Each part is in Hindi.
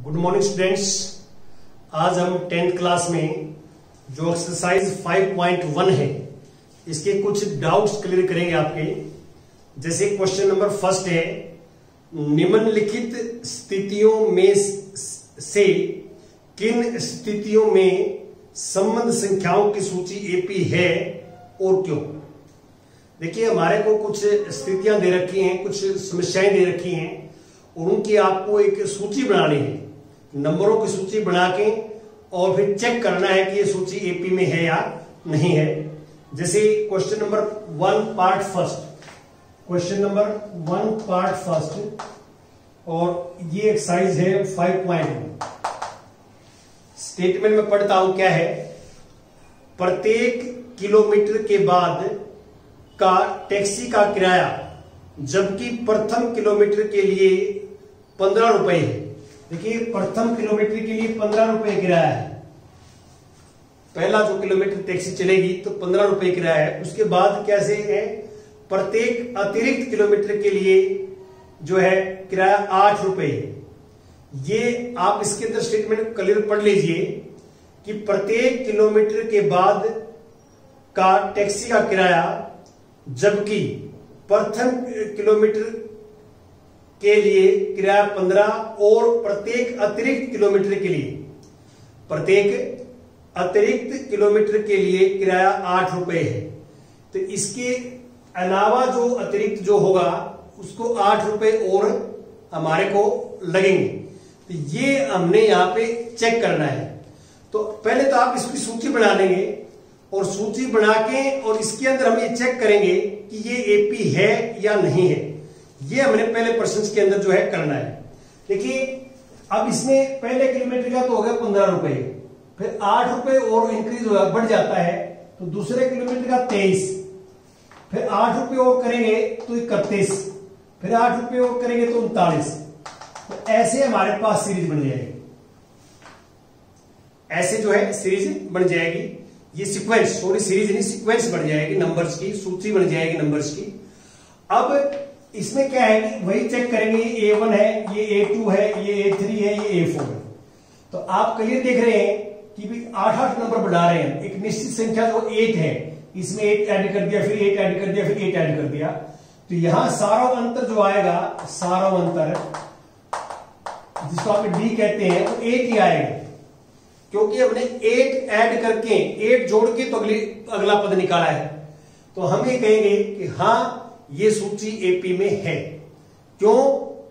Good morning students. आज हम 10th क्लास में जो एक्सरसाइज 5.1 है इसके कुछ डाउट्स क्लियर करेंगे आपके। जैसे क्वेश्चन नंबर फर्स्ट है, निम्नलिखित स्थितियों में से किन स्थितियों में संबंध संख्याओं की सूची एपी है और क्यों। देखिए, हमारे को कुछ स्थितियां दे रखी हैं, कुछ समस्याएं दे रखी हैं और उनकी आपको एक सूची बनानी है, नंबरों की सूची बना के और फिर चेक करना है कि ये सूची एपी में है या नहीं है। जैसे question number 1 part first, question number 1 part first और ये एक्सरसाइज है 5.1। स्टेटमेंट में पढ़ता हूं क्या है। प्रत्येक किलोमीटर के बाद का टैक्सी का किराया जबकि प्रथम किलोमीटर के लिए 15 रुपए है। देखिए, प्रथम किलोमीटर के लिए 15 रुपए किराया है। पहला जो किलोमीटर टैक्सी चलेगी तो 15 रुपए किराया है। उसके बाद कैसे है, प्रत्येक अतिरिक्त किलोमीटर के लिए जो है किराया 8 रुपए है। ये आप इसके अंदर स्टेटमेंट क्लियर पढ़ लीजिए कि प्रत्येक किलोमीटर के बाद का टैक्सी का किराया जबकि प्रथम किलोमीटर के लिए किराया 15 और प्रत्येक अतिरिक्त किलोमीटर के लिए किराया 8 रुपए है। तो इसके अलावा जो अतिरिक्त जो होगा उसको 8 रुपए और हमारे को लगेंगे। तो ये हमने यहां पे चेक करना है। तो पहले तो आप इसकी सूची बना लेंगे और सूची बना के और इसके अंदर हम ये चेक करेंगे कि ये एपी है या नहीं है। ये हमने पहले प्रश्न के अंदर जो है करना है। देखिए, अब इसमें पहले किलोमीटर का तो हो गया 15 रुपए, फिर 8 रुपए और इंक्रीज होगा, बढ़ जाता है तो दूसरे किलोमीटर का 23, फिर 8 रुपए और करेंगे तो 31, फिर 8 रुपए और करेंगे तो 39। तो ऐसे हमारे पास सीरीज बन जाएगी, ऐसे जो है सीरीज बन जाएगी। ये सीक्वेंस, सॉरी सीरीज नहीं, सीक्वेंस बन जाएगी, नंबर्स की सूची बन जाएगी नंबर्स की। अब इसमें क्या है कि वही चेक करेंगे, ये A1 है, ये A2 है, ये A3 है, ये A4 है। तो आप क्लियर देख रहे हैं कि भी 8-8 नंबर बढ़ा रहे हैं। एक निश्चित संख्या जो 8 है, इसमें 8 ऐड कर दिया, फिर 8 ऐड कर दिया, फिर 8 ऐड कर दिया। तो यहां सारा अंतर जो आएगा, सारा अंतर जिसको आप D कहते हैं, वो 8 ही आएगा, क्योंकि हमने 8 ऐड करके 8 जोड़ के तो अगला पद निकाला है। तो हम ये कहेंगे कि हाँ, ये सूची एपी में है। क्यों?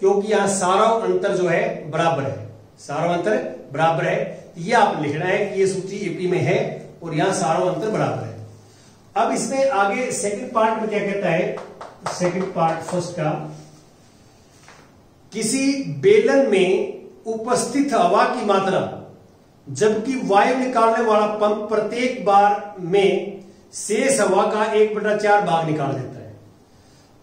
क्योंकि यहां सारा अंतर जो है बराबर है, सारा अंतर बराबर है। ये आप लिखना है कि ये सूची एपी में है और यहां सारा अंतर बराबर है। अब इसमें आगे सेकंड पार्ट में क्या कहता है, सेकंड पार्ट फर्स्ट का, किसी बेलन में उपस्थित हवा की मात्रा जबकि वायु निकालने वाला पंप प्रत्येक बार में शेष हवा का 1/4 भाग निकाल देता है।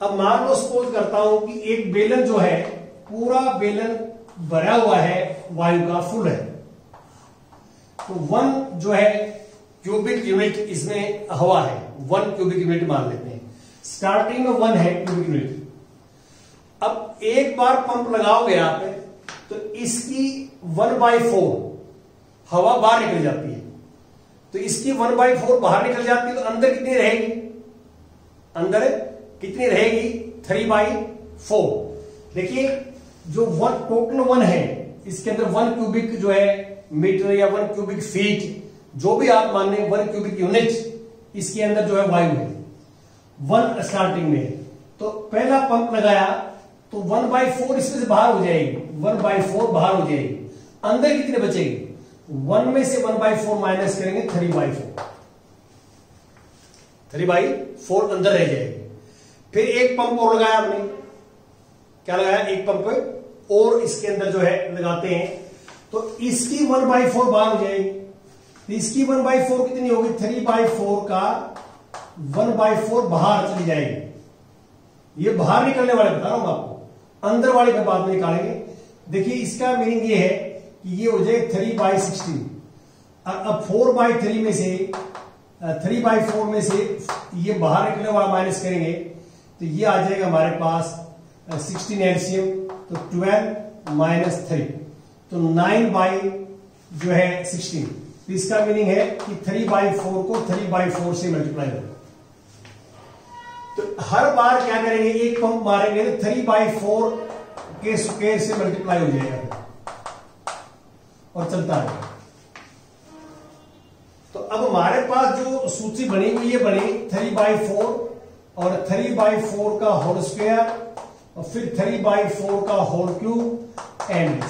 अब मान लो, सपोज करता हूं कि एक बेलन जो है, पूरा बेलन भरा हुआ है, वायु का फुल है, तो 1 जो है क्यूबिक यूनिट इसमें हवा है, 1 क्यूबिक यूनिट मान लेते हैं। स्टार्टिंग में 1 है क्यूबिक यूनिट। अब एक बार पंप लगाओगे आप तो इसकी 1/4 हवा बाहर निकल जाती है। तो इसकी 1/4 बाहर निकल जाती है तो अंदर कितनी रहेगी, अंदर कितनी रहेगी, 3/4। देखिए, जो 1 टोटल 1 है, इसके अंदर 1 क्यूबिक जो है मीटर या 1 क्यूबिक फीट, जो भी आप मान लें, 1 क्यूबिक यूनिट इसके अंदर जो है वायु है, 1 स्टार्टिंग में। तो पहला पंप लगाया तो 1/4 इसमें से बाहर हो जाएगी, 1/4 बाहर हो जाएगी। अंदर कितने बचेगी, 1 में से 1/4 माइनस करेंगे, 3/4 अंदर रह जाएगी। फिर एक पंप और लगाया हमने, क्या लगाया, एक पंप और इसके अंदर जो है लगाते हैं तो इसकी 1/4 बाहर हो जाएगी। तो इसकी 1/4 कितनी होगी, 3/4 का 1/4 बाहर चली जाएगी। ये बाहर निकलने वाले बता रहा हूं आपको, अंदर वाले के बाद में निकालेंगे। देखिए, इसका मीनिंग ये है कि ये हो जाए 3/16। अब 4/3 में से 3/4 में से ये बाहर निकलने वाला माइनस करेंगे तो ये आ जाएगा हमारे पास 16 एलसीएम, तो 12 - 3। तो 9/16। तो इसका मीनिंग है कि 3/4 को 3/4 से मल्टीप्लाई होगा। तो हर बार क्या करेंगे, एक पंप मारेंगे तो 3/4 के स्क्वायर से मल्टीप्लाई हो जाएगा और चलता रहेगा। तो अब हमारे पास जो सूची बनी हुई है बनी 3/4 और 3/4 का होल स्क्वायर और फिर 3/4 का होल क्यूब एंड।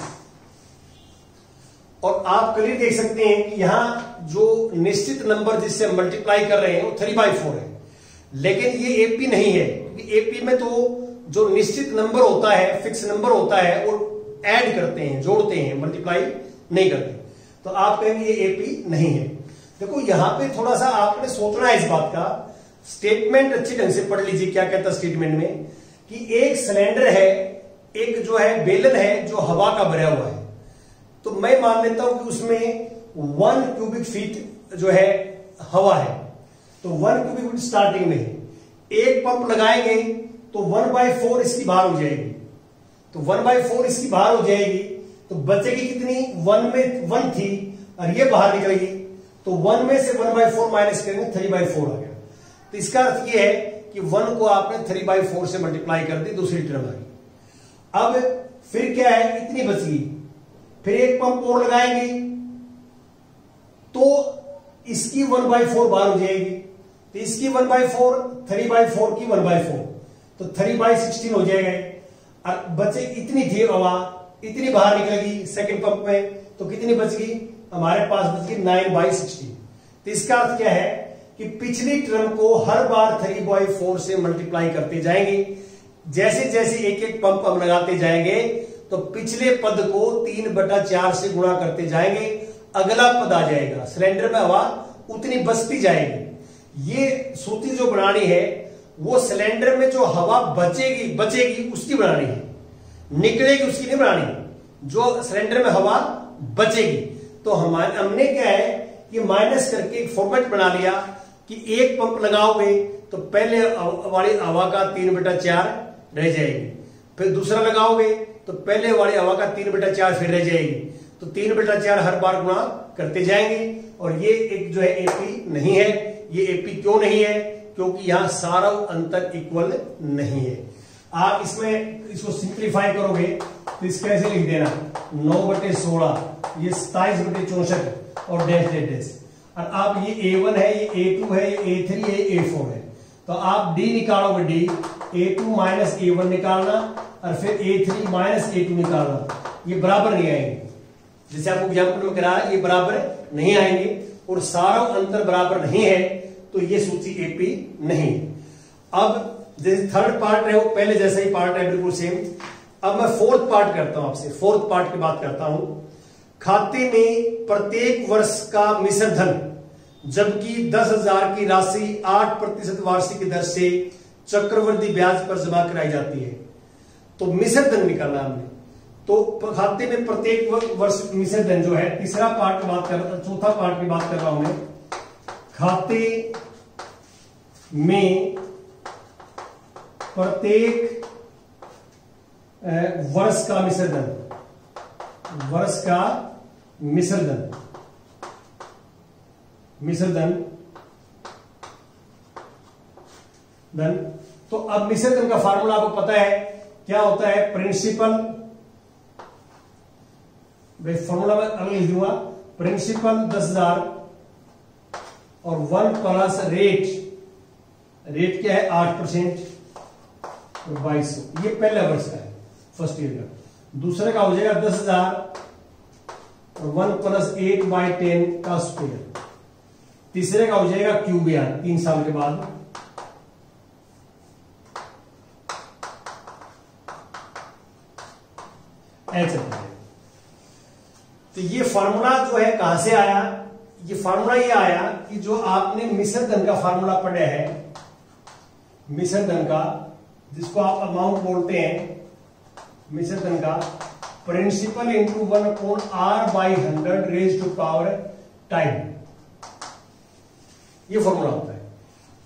और आप क्लियर देख सकते हैं कि यहां जो निश्चित नंबर जिससे मल्टीप्लाई कर रहे हैं वो 3/4 है, लेकिन ये एपी नहीं है, क्योंकि एपी में तो जो निश्चित नंबर होता है, फिक्स नंबर होता है, वो ऐड करते हैं, जोड़ते हैं, मल्टीप्लाई नहीं करते। तो आप कहेंगे ये एपी नहीं है। देखो यहां पे थोड़ा सा आपने सोचना है इस बात का। स्टेटमेंट अच्छी ढंग से पढ़ लीजिए क्या कहता है स्टेटमेंट में, कि एक सिलेंडर है, एक जो है बेलन है जो हवा का भरा हुआ है। तो मैं मान लेता हूं कि उसमें 1 क्यूबिक फीट जो है हवा है। तो 1 क्यूबिक फीट स्टार्टिंग में है। एक पंप लगाएंगे तो 1/4 इसकी बाहर हो जाएगी। तो 1/4 इसकी बाहर हो जाएगी तो बचेगी कितनी, 1 में 1 थी और ये बाहर निकलेगी। तो 1 में से 1/4 माइनस करेंगे 3/4 आ गया। तो इसका अर्थ ये है कि 1 को आपने 3/4 से मल्टीप्लाई कर दी, दूसरी टर्म आ गई। अब फिर क्या है, इतनी बच गई। फिर एक पंप और लगाएंगे तो इसकी 1/4 बाहर हो जाएगी। तो इसकी 1/4, 3/4 की 1/4, तो 3/16 हो जाएगा। और बचे इतनी थी हवा, इतनी बाहर निकलेगी सेकंड पंप में, तो कितनी बच गई, हमारे पास बच गई 9/16। तो इसका अर्थ क्या है कि पिछली टर्म को हर बार 3/4 से मल्टीप्लाई करते जाएंगे। जैसे जैसे एक एक पंप हम लगाते जाएंगे तो पिछले पद को 3/4 से गुणा करते जाएंगे, अगला पद आ जाएगा, सिलेंडर में हवा उतनी बचती जाएगी। ये सूची जो बनानी है वो सिलेंडर में जो हवा बचेगी उसकी बनानी है, निकलेगी उसकी नहीं बनानी, जो सिलेंडर में हवा बचेगी। तो हमने क्या है कि माइनस करके एक फॉर्मेट बना लिया कि एक पंप लगाओगे तो पहले वाली हवा का 3/4 रह जाएगी, फिर दूसरा लगाओगे तो पहले वाली हवा का 3/4 फिर रह जाएगी। तो 3/4 हर बार गुणा करते जाएंगे। और ये एक जो है एपी नहीं है। ये एपी क्यों नहीं है, क्योंकि यहां सारा अंतर इक्वल नहीं है। आप इसमें इसको सिंप्लीफाई करोगे तो इसको ऐसे लिख देना 9/16, ये 27/64 और डैश डैश डैश। और आप ये A1 है, ये A2 है, ये A3 है, ये A4 है। तो आप D निकालोगे, D A2 माइनस A1 निकालना और फिर A3 माइनस A2 निकालना, ये बराबर नहीं आएंगे। जैसे आपको एग्जाम्पल में करा ये बराबर नहीं आएंगे और सारा अंतर बराबर नहीं है, तो ये सूची एपी नहीं है। अब जैसे थर्ड पार्ट है वो पहले जैसा ही पार्ट है, बिल्कुल सेम। अब मैं फोर्थ पार्ट करता हूं आपसे, फोर्थ पार्ट की बात करता हूं। खाते में प्रत्येक वर्ष का मिश्र धन जबकि 10,000 की राशि 8% वार्षिक दर से चक्रवृद्धि ब्याज पर जमा कराई जाती है। तो मिश्र धन निकालना हमने, तो खाते में प्रत्येक वर्ष मिश्र धन जो है, तीसरा पार्ट की बात कर रहा, चौथा पार्ट की बात कर रहा हूं मैं। खाते में प्रत्येक वर्ष का मिश्र धन, वर्ष का मिश्र धन, मिश्र धन। तो अब मिश्र धन का फार्मूला आपको पता है क्या होता है, प्रिंसिपल, फॉर्मूला में अगर लिख दूंगा, प्रिंसिपल 10,000 और 1 प्लस रेट, रेट क्या है 8%, 2200। ये पहला वर्ष का है, फर्स्ट ईयर का। दूसरे का हो जाएगा 10,000 और 1 प्लस 8/10 का स्क्वायर। तीसरे का हो जाएगा क्यूब यार 3 साल के बाद। ऐसे तो ये फार्मूला जो है कहां से आया, ये फार्मूला ये आया कि जो आपने मिश्र धन का फार्मूला पढ़ा है, मिश्र धन का, जिसको आप अमाउंट बोलते हैं, मिश्र धन का principal into 1/r/100 raise to power time, ये फॉर्मूला होता है।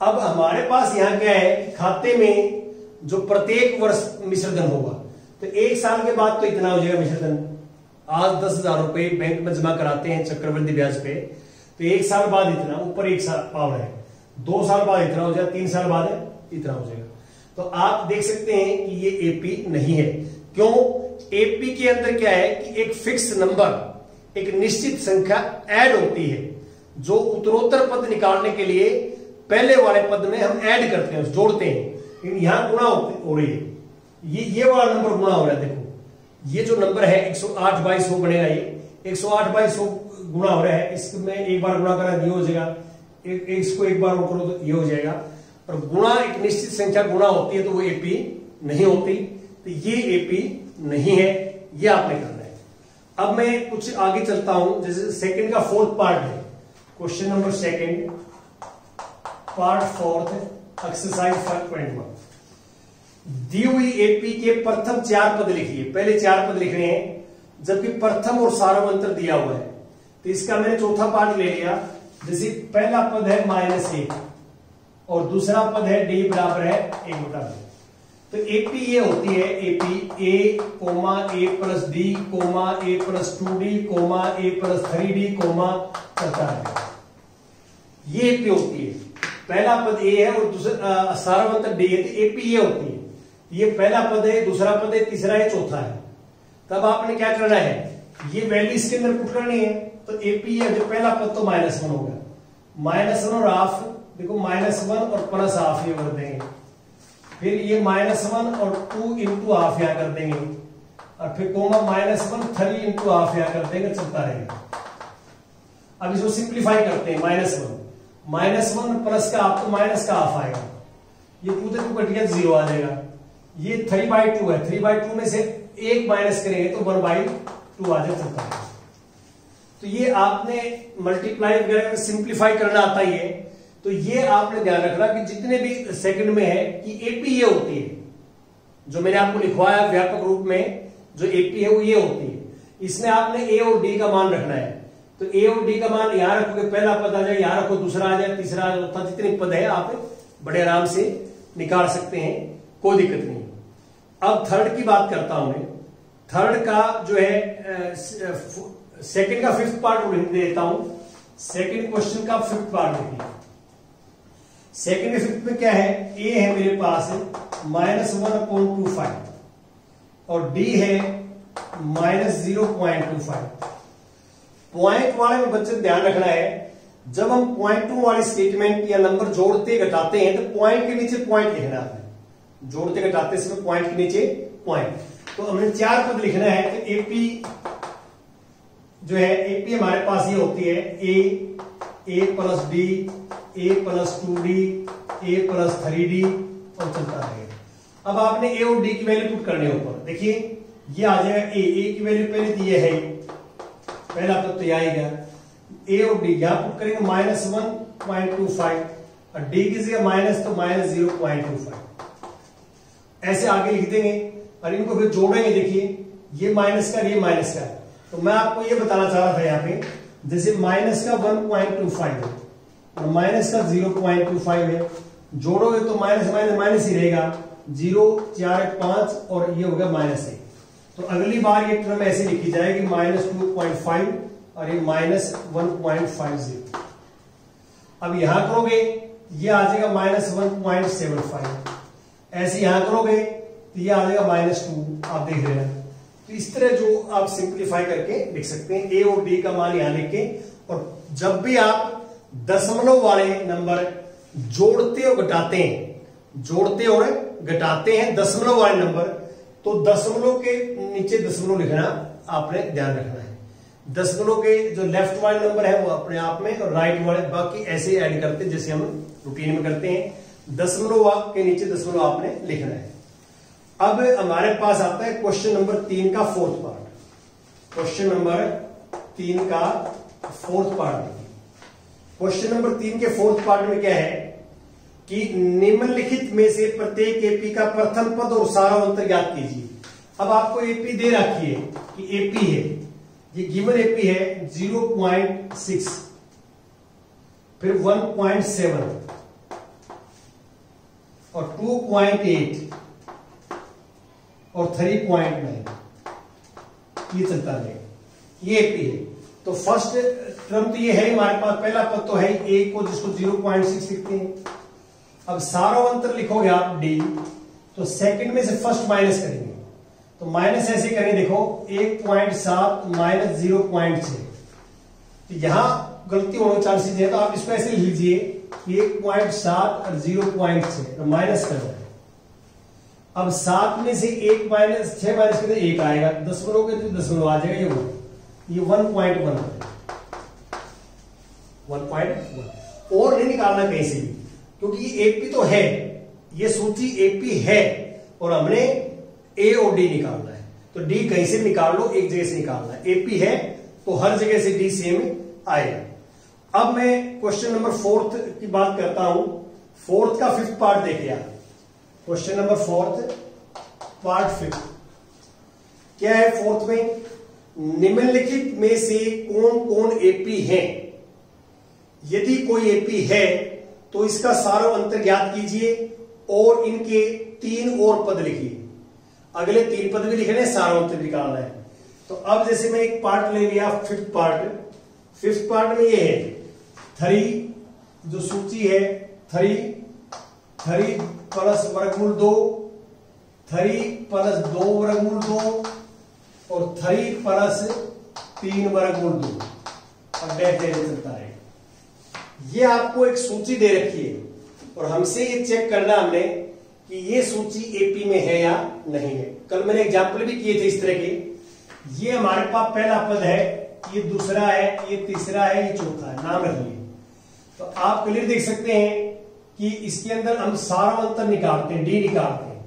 अब हमारे पास यहां क्या है कि खाते में जो प्रत्येक वर्ष मिश्र धन होगा, तो 1 साल के बाद तो इतना हो जाएगा मिश्र धन, आज 10,000 रुपए बैंक में जमा कराते हैं चक्रवृद्धि ब्याज पे, तो 1 साल बाद इतना, ऊपर 1 साल पावर है, 2 साल बाद इतना हो जाएगा, 3 साल बाद इतना हो जाएगा। तो आप देख सकते हैं कि ये एपी नहीं है। क्यों? एपी के अंदर क्या है कि एक फिक्स नंबर, एक निश्चित संख्या ऐड होती है, जो उत्तरोत्तर पद निकालने के लिए पहले वाले पद में हम ऐड करते हैं, जोड़ते हैं। लेकिन यहां गुणा हो रही है, ये वाला नंबर गुणा हो रहा है। देखो ये जो नंबर है 108/100 बनेगा, ये 108/100 गुणा हो रहा है, इसमें एक बार गुणा करा ये हो जाएगा, इसको एक बार करो तो ये हो जाएगा। और गुणा एक निश्चित संख्या गुणा होती है तो वो एपी नहीं होती, तो ये एपी नहीं है, ये आपने करना है। अब मैं कुछ आगे चलता हूं, जैसे सेकंड का 4th पार्ट है, क्वेश्चन नंबर 2 पार्ट 4 एक्सरसाइज 5.1। दी हुई एपी के प्रथम 4 पद लिखिए। पहले 4 पद लिखने हैं, जबकि प्रथम और सार्वंतर दिया हुआ है, तो इसका मैंने चौथा पार्ट ले लिया। जैसे पहला पद है -1 और दूसरा पद है डी बराबर है 1/2। तो एपी ये होती है, एपी ए कोमा ए प्लस डी कोमा ए प्लस 2d कोमा ए प्लस 3d कोमा चलता है, ये एपी होती है। पहला पद ए है और दूसरा सार्वंतर डी है, तो एपी ये होती है। ये पहला पद है, दूसरा पद है, तीसरा है, चौथा है। तब आपने क्या करना है, ये वैल्यू इसके अंदर पुट करनी है। तो एपी है जो पहला पद तो -1 होगा, -1 और हाफ, देखो -1 और प्लस हाफ ये कर देंगे, फिर ये -1 और 2 इंटू हाफ यहां कर देंगे, और फिर कोमा -1 3 इंटू हाफ यहां कर देंगे, चलता रहेगा। अब इसको सिंप्लीफाई करते हैं, -1 प्लस का हाफ तो माइनस का हाफ आएगा, ये 2 से 2 कट गया 0 आ जाएगा। ये 3/2 है, 3/2 में से 1 माइनस करेंगे तो 1/2 आ जाएगा। तो ये आपने मल्टीप्लाई वगैरह सिंप्लीफाई करना आता ही है, तो ये आपने ध्यान रखना कि जितने भी सेकंड में है कि एपी ये होती है, जो मैंने आपको लिखवाया व्यापक रूप में जो एपी है वो ये होती है। इसमें आपने ए और डी का मान रखना है, तो ए और डी का मान यहां रखोगे, पहला पद आ जाए, यहां रखो, दूसरा आ जाए, तीसरा आ जाए, जितने पद है आप बड़े आराम से निकाल सकते हैं, कोई दिक्कत नहीं। अब थर्ड की बात करता हूं मैं। थर्ड का जो है सेकंड का 5th पार्ट लिख देता हूं। सेकंड क्वेश्चन का 5th पार्ट देखिए। सेकंड में 5th में क्या है, ए है मेरे पास -1/25 और डी है -0.25। पॉइंट वाले में बच्चे ध्यान रखना है, जब हम पॉइंट 2 वाली स्टेटमेंट या नंबर जोड़ते घटाते हैं तो पॉइंट के नीचे पॉइंट लिखना है। जोड़ते घटाते समय पॉइंट के नीचे पॉइंट, तो हमने 4 पद लिखना है। तो एपी जो है, एपी हमारे पास ये होती है ए प्लस डी, ए प्लस 2d, ए प्लस 3d और चलता रहेगा। अब आपने ए और डी की वैल्यू पुट करनी है ऊपर, देखिए ये आ जाएगा ए की वैल्यू पहले दी है, पहला पद तो यह आ गया। ए और डी यहां पुट करेंगे -1.25 और डी की जगह माइनस तो -0.25, ऐसे आगे लिख देंगे और इनको फिर जोड़ेंगे। देखिए ये माइनस का, ये माइनस का, तो मैं आपको ये बताना चाह रहा था यहाँ पे, जैसे माइनस का 1.25 है और माइनस का 0.25 है, जोड़ोगे तो माइनस माइनस माइनस ही रहेगा, 0 4 5 और ये हो गया -1। तो अगली बार ये टर्म ऐसे लिखी जाएगी -2.5 और ये -1.50। अब यहां करोगे ये आ जाएगा -1.75, ऐसे यहां करोगे तो ये आ जाएगा -2, आप देख रहे हैं। तो इस तरह जो आप सिंप्लीफाई करके लिख सकते हैं, ए और डी का मान यहां लिख के। और जब भी आप दशमलव वाले नंबर जोड़ते और घटाते हैं, जोड़ते और घटाते हैं दशमलव वाले नंबर, तो दशमलव के नीचे दशमलव लिखना आपने ध्यान रखना है। दशमलव के जो लेफ्ट वाले नंबर है वो अपने आप में, और राइट वाले बाकी ऐसे ऐड करते हैं जैसे हम रूटीन में करते हैं। दशमलव के नीचे दशमलव आपने लिखना है। अब हमारे पास आता है क्वेश्चन नंबर 3 का 4th पार्ट। क्वेश्चन नंबर 3 का 4th पार्ट। क्वेश्चन नंबर 3 के 4th पार्ट में क्या है कि निम्नलिखित में से प्रत्येक एपी का प्रथम पद और सारांतर ज्ञात कीजिए। अब आपको एपी दे रखी है कि एपी है, ये गिवन एपी है 0.6, फिर 1.7 और 2.8 और 3.9, ये चलता रहेगा। ये एपी है। तो फर्स्ट टर्म तो ये है हमारे पास, पहला पद तो है ए को, जिसको 0.6 लिखते हैं। अब सारा अंतर लिखोगे आप डी, तो सेकंड में से फर्स्ट माइनस करेंगे, तो माइनस ऐसे करें, देखो 1.7 माइनस 0.6, तो यहां गलती होने के चांसेस है, तो आप इसको ऐसे लिख लीजिए 1.7 और 0.6 माइनस कर रहे हैं। अब 7 में से 1 माइनस 6 माइनस करें 1 आएगा, दशमलव के तो दशमलव आ जाएगा, ये 1.1 1.1 और नहीं निकालना कहीं से भी, क्योंकि ये एपी तो है, ये सूची एपी है और हमने ए और डी निकालना है, तो डी कहीं से निकाल लो, एक जगह से निकालना है। एपी है तो हर जगह से डी सेम आएगा। अब मैं क्वेश्चन नंबर 4 की बात करता हूं। 4 का 5th पार्ट देखिए आप, क्वेश्चन नंबर 4 पार्ट 5 क्या है। 4 में निम्नलिखित में से कौन कौन एपी है? यदि कोई एपी है तो इसका सारा अंतर ज्ञात कीजिए और इनके 3 और पद लिखिए। अगले 3 पद भी लिखने, सारा अंतर निकालना है। तो अब जैसे मैं एक पार्ट ले लिया 5th पार्ट। 5th पार्ट में ये है 3, जो सूची है 3 प्लस वर्गमूल 2, 3 प्लस 2 वर्गमूल 2 और 3 प्लस 3 वर्गमूल 2। अब बैठे चलता है। ये आपको एक सूची दे रखी है और हमसे ये चेक करना हमने कि ये सूची एपी में है या नहीं है। कल मैंने एग्जाम्पल भी किए थे इस तरह के। ये हमारे पास पहला पद है, ये दूसरा है, ये तीसरा है, ये चौथा है, नाम रख लिए। तो आप क्लियर देख सकते हैं कि इसके अंदर हम सारा अंतर निकालते हैं, डी निकालते हैं।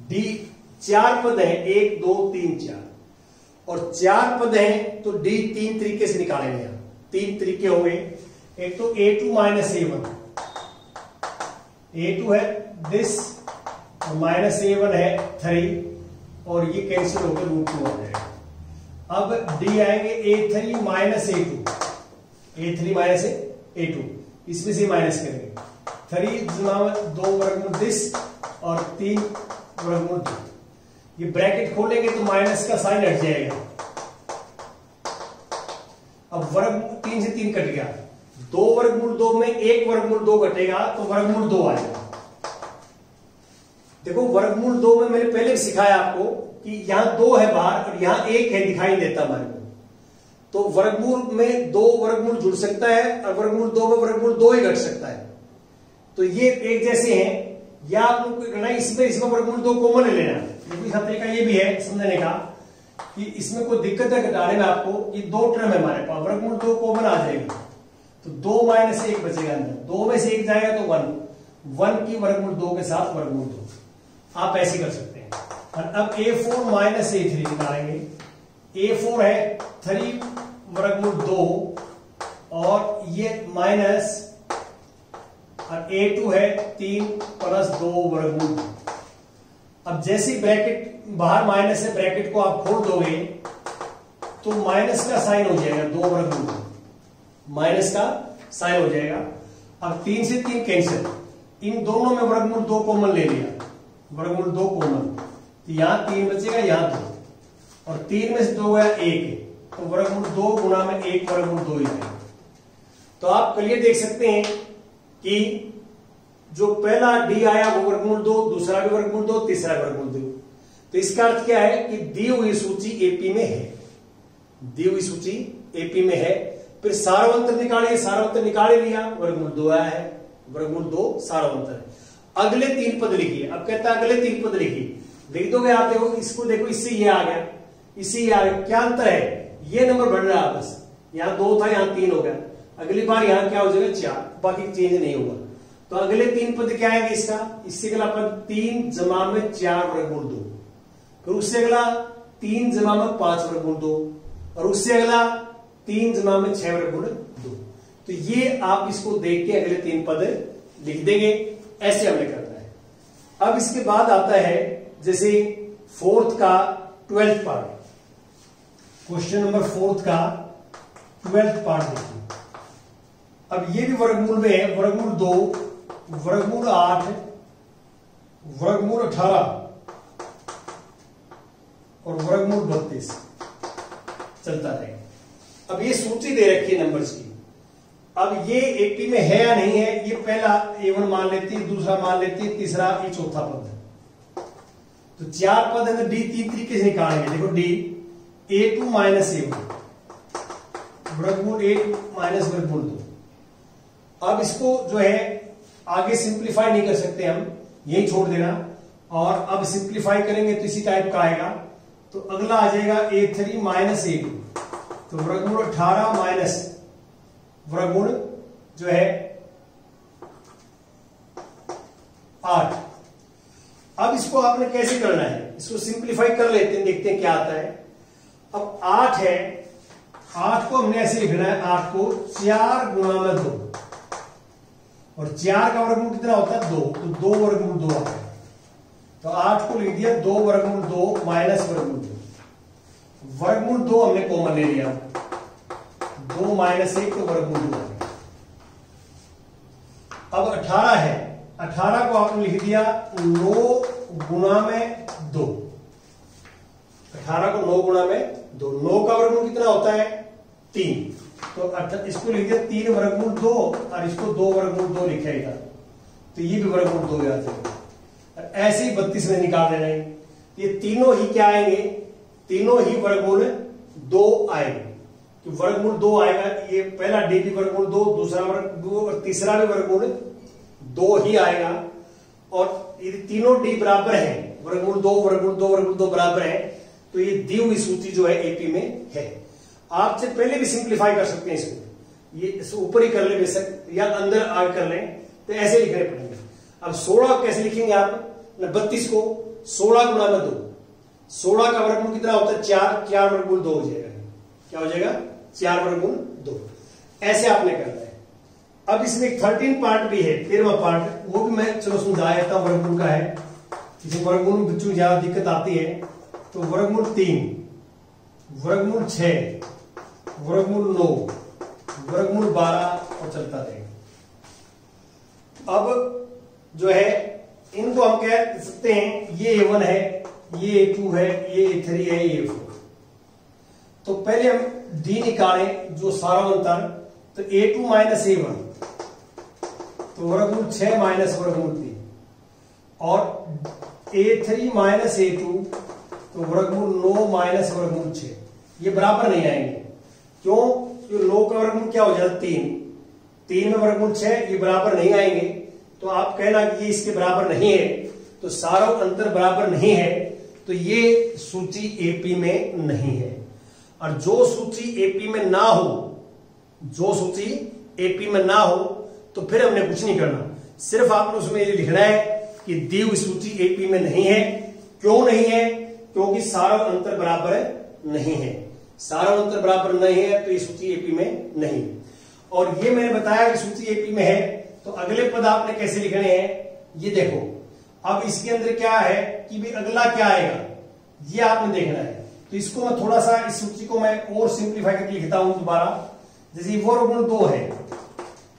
डी 4 पद है, 1 2 3 4 और 4 पद है, तो डी 3 तरीके से निकालेंगे। 3 तरीके होंगे। एक तो A2 माइनस A1, A2 है दिस और माइनस A1 है 3 और ये कैंसिल होकर √2 आ जाएगा। अब डी आएंगे A3 minus A2, A3 minus A2, इसमें से माइनस करेंगे 3 2 वर्गमूल दिस और 3 वर्गमूल 2। ये ब्रैकेट खोलेंगे तो माइनस का साइन हट जाएगा। अब वर्ग 3 से 3 कट गया, 2 वर्गमूल 2 में 1 वर्गमूल 2 घटेगा तो वर्गमूल 2 आएगा। देखो वर्गमूल 2 में मैंने पहले भी सिखाया आपको कि यहां 2 है बाहर और यहां 1 है, दिखाई देता हमारे को। तो वर्गमूल में 2 वर्गमूल जुड़ सकता है और वर्गमूल 2 में वर्गमूल 2 ही घट सकता है। तो ये एक जैसे हैं, या आप लोग को करना है इसमें वर्गमूल 2 कॉमन ले लेना। देखो तरीका ये भी है समझने का कि इसमें कोई दिक्कत है घटाने में आपको। ये 2 टर्म है हमारे पास, वर्गमूल 2 कॉमन आ जाएगी तो 2 माइनस 1 बचेगा अंदर, 2 में से 1 जाएगा तो 1 की वर्गमूल 2 के साथ वर्गमूल 2। आप ऐसे कर सकते हैं। और अब A4 माइनस A3 निकालेंगे। A4 है 3 वर्गमूल 2 और ये माइनस, और A2 है 3 प्लस 2 वर्गमूल 2। अब जैसे ब्रैकेट बाहर माइनस है, ब्रैकेट को आप खोल दोगे तो माइनस का साइन हो जाएगा, 2 वर्गमूल 2 माइनस का साइन हो जाएगा। अब 3 से 3 कैंसिल, इन दोनों में वर्गमूल 2 कॉमन ले लिया, वर्गमूल 2 कॉमन, तो यहां 3 बचेगा, यहां 2 और 3 में से 2 गया 1, तो वर्गमूल 2 गुणा में 1 वर्गमूल 2 ही आएगा। तो आप क्लियर देख सकते हैं कि जो पहला डी आया वो वर्गमूल 2, दूसरा भी वर्गमूल 2, तीसरा वर्गमूल 2। तो इसका अर्थ क्या है कि दी हुई सूची एपी में है, दी हुई सूची एपी में है। फिर सारावंतर निकालिए, सारावंतर निकाल लिया, वर्गमूल 2 आया है, वर्गमूल 2 सारावंतर है। अगले 3 पद लिखिए। अब कहता है अगले 3 पद लिखिए, लिख दोगे आप। देखो इसको, देखो इससे ये आ गया, इससे ये आ गया, क्या अंतर है? ये नंबर बढ़ रहा है बस, यहां 2 था यहां 3 हो गया। अगली बार यहां क्या हो जाएगा 4, बाकी चेंज नहीं होगा। तो अगले 3 पद क्या आएंगे इसका? इससे अगला पद 3 जमा में 4 वर्गमूल 2, फिर उससे अगला 3 जमा में 5 वर्गमूल 2 और उससे अगला 3 जमा में 6 वर्गमूल 2। तो ये आप इसको देख के अगले 3 पद लिख देंगे, ऐसे हमने करना है। अब इसके बाद आता है जैसे 4th का 12th part, question number 4th का 12th पार्ट देखिए। अब ये भी वर्गमूल में है, वर्गमूल 2, वर्गमूल 8, वर्गमूल 18 और वर्गमूल 32। चलता रहेगा। अब ये सूची दे रखी है नंबर्स की। अब ये एपी में है या नहीं है, ये पहला A1 मान लेती है, दूसरा मान लेती है, तीसरा ये चौथा पद है। तो 4 पद है तो D 3 तरीके से निकालेंगे। देखो D A2 माइनस A1 वर्गमूल A2 माइनस वर्गमूल 2। अब इसको जो है आगे सिंप्लीफाई नहीं कर सकते हम, यही छोड़ देना। और अब सिंप्लीफाई करेंगे तो इसी टाइप का आएगा। तो अगला आ जाएगा A3 माइनस A2, तो वर्गमूल 18 माइनस वर्गमूल जो है 8। अब इसको आपने कैसे करना है, इसको सिंप्लीफाई कर लेते हैं, देखते हैं क्या आता है। अब 8 है, 8 को हमने ऐसे लिखना है, 8 को 4 गुणा में 2, और 4 का वर्गमूल कितना होता है 2, तो 2 वर्गमूल 2 आता है। तो 8 को लिख दिया 2 वर्गमूल 2 माइनस वर्गमूल 2। वर्गमूल 2 हमने कॉमन ले लिया, 2 माइनस 1 तो वर्गमूल 2 आ गया। अब 18 है, 18 को आपने लिख दिया 9 गुणा में 2, 18 को 9 गुणा में 2। 9 का वर्गमूल कितना होता है 3, तो इसको लिख दिया 3 वर्गमूल 2, और इसको 2 वर्गमूल 2 लिखा इधर, तो ये भी वर्गमूल 2 आ जाएगा। ऐसे ही 32 में निकाल देना है। ये तीनों ही क्या आएंगे, तीनों ही वर्गमूल 2 आएंगे। तो वर्गमूल 2 आएगा, ये पहला डी भी वर्गमूल 2, दूसरा वर्ग 2 और तीसरा भी वर्गमूल 2 ही आएगा। और ये तीनों डी बराबर हैं, वर्गमूल 2 वर्गमूल 2 वर्गमूल 2 बराबर है, तो ये दी हुई सूची जो है एपी में है। आपसे पहले भी सिंप्लीफाई कर सकते हैं इसको, ये ऊपर ही कर ले बेशक या अंदर आगे कर लें, तो ऐसे लिखने पड़ेंगे। अब 16 कैसे लिखेंगे आप, 32 को 16 गुणा में 2, 16 का वर्गमूल कितना होता है 4, 4 वर्गमूल 2 हो जाएगा। क्या हो जाएगा 4 वर्गमूल 2। ऐसे आपने करना है। अब इसमें 13 पार्ट भी है, 13वां पार्ट, वो भी मैं चलो समझा देता हूं। वर्गमूल का है, किसी वर्गमूल में बच्चों ज्यादा दिक्कत आती है, तो वर्गमूल 3, वर्गमूल 6, वर्गमूल 9, वर्गमूल 12 और चलता रहेगा। अब जो है इनको हम कह सकते हैं, ये A1 है, ये A2 है, ये A3 है, ये A4। तो पहले हम D निकालें जो सारा अंतर, तो A2 माइनस A1 तो वर्गमूल 6 माइनस वर्गमूल 3, और A3 माइनस A2 तो वर्गमूल 9 माइनस वर्गमूल 6। ये बराबर नहीं आएंगे, क्यों, 9 का वर्गमूल क्या हो जाता है 3, 3 में वर्गमूल 6, ये बराबर नहीं आएंगे। तो आप कहना कि ये इसके बराबर नहीं है, तो सारा अंतर बराबर नहीं है, तो ये सूची एपी में नहीं है। और जो सूची एपी में ना हो, जो सूची एपी में ना हो, तो फिर हमने कुछ नहीं करना, सिर्फ आपने उसमें ये लिखना है कि दी हुई सूची एपी में नहीं है। क्यों नहीं है, क्योंकि सारा अंतर बराबर नहीं है। सारा अंतर बराबर नहीं है तो ये सूची एपी में नहीं। और ये मैंने बताया कि सूची एपी में है, तो अगले पद आपने कैसे लिखने हैं, ये देखो। अब इसके अंदर क्या है कि भी अगला क्या आएगा, ये आपने देखना है। तो इसको मैं थोड़ा सा, इस सूची को मैं और सिंप्लीफाई करके लिखता हूं दोबारा। जैसे वर्गमूल 2 है,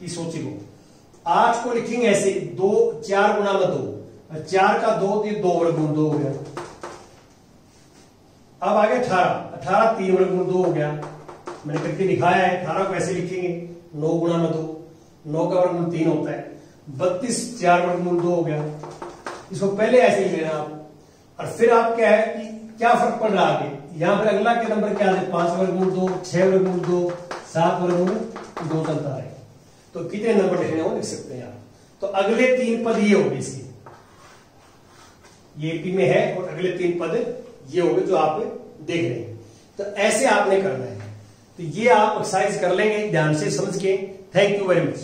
इस सूची को 8 को लिखेंगे ऐसे 2, 4 गुणा में 2, 4 का 2 तो 2 वर्गमूल 2 हो गया। अब आगे 18 3 वर्गमूल 2 हो गया, मैंने करके दिखाया है। 18 को ऐसे लिखेंगे 9 गुणा में 2, 9 का वर्गमूल 3 होता है। 32 4 वर्गमूल 2 हो गया। इसको पहले ऐसे ही लेना आप, और फिर आप क्या है कि क्या फर्क पड़ रहा है, यहां पर अगला के नंबर क्या है, 5 वर्गमूल 2, 6 वर्गमूल 2, 7 वर्गमूल 2 चलता है। तो कितने नंबर लिखने वो लिख सकते हैं आप। तो अगले 3 पद ये होंगे इसके, ये एपी में है, और अगले 3 पद ये होंगे जो आप देख रहे हैं। तो ऐसे आपने करना है। तो ये आप एक्सरसाइज कर लेंगे ध्यान से समझ के। Thank you very much.